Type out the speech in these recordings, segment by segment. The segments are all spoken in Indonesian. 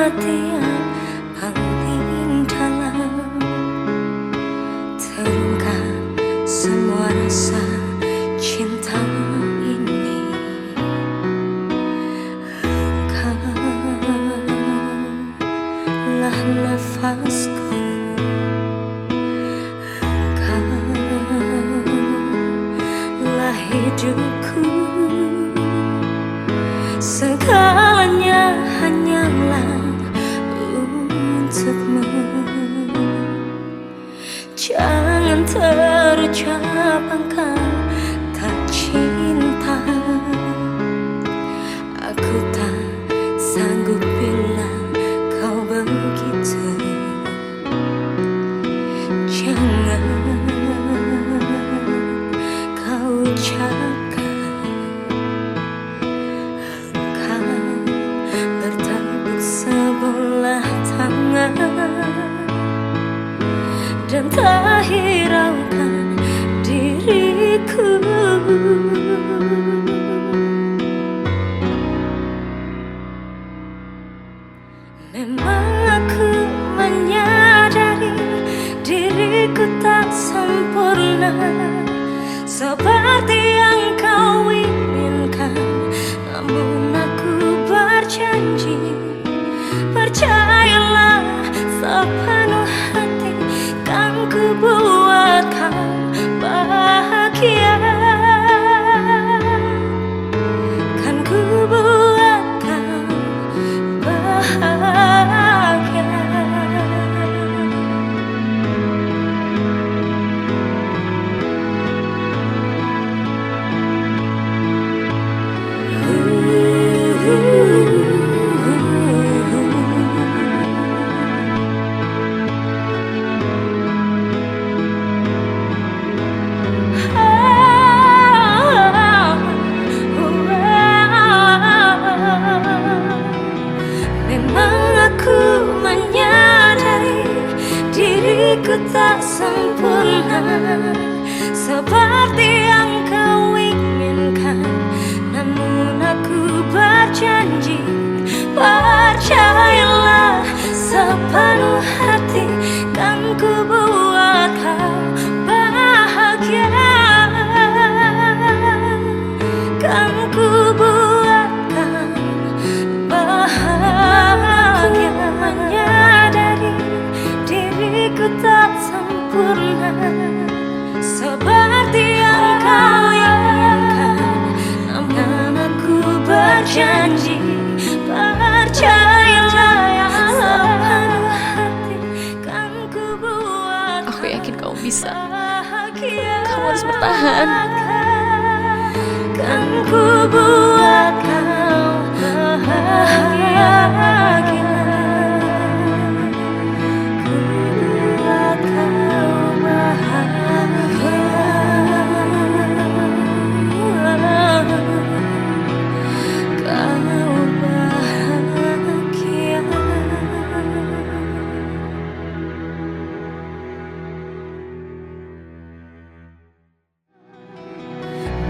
hati yang paling dalam, terungkap semua rasa cinta ini. Engkaulah nafasku, engkaulah hidupku. Segalanya hanyalah untukmu. Jangan terucap engkau tak cinta. Aku tak sanggup bila kau begitu. Jangan kau ucapkan sebelah tangan dan tak hiraukan diriku. Memang aku menyadari diriku tak sempurna seperti yang kau inginkan, namun aku berjanji, percayalah sepenuh hati, kan ku buat kau bahagia. Kan ku buat kau bahagia. Diriku tak sempurna seperti yang kau inginkan, namun aku berjanji, percayalah sepenuh hati, kan ku buat kau bahagia. Kan ku buat kau bahagia. Menyadari diriku tak sempurna seperti yang kau inginkan, namun aku berjanji, percayalah sepenuh hati, kan ku buat. Aku yakin kamu bisa. Bahagia. Kamu harus bertahan. Kan ku buat kau bahagia.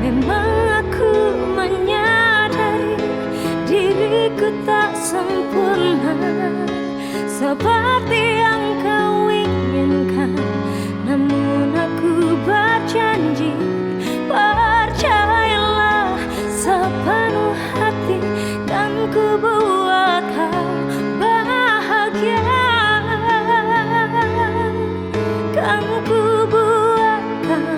Memang aku menyadari diriku tak sempurna seperti yang kau inginkan, namun aku berjanji, percayalah sepenuh hati, kan ku buat kau bahagia. Kan ku buat kau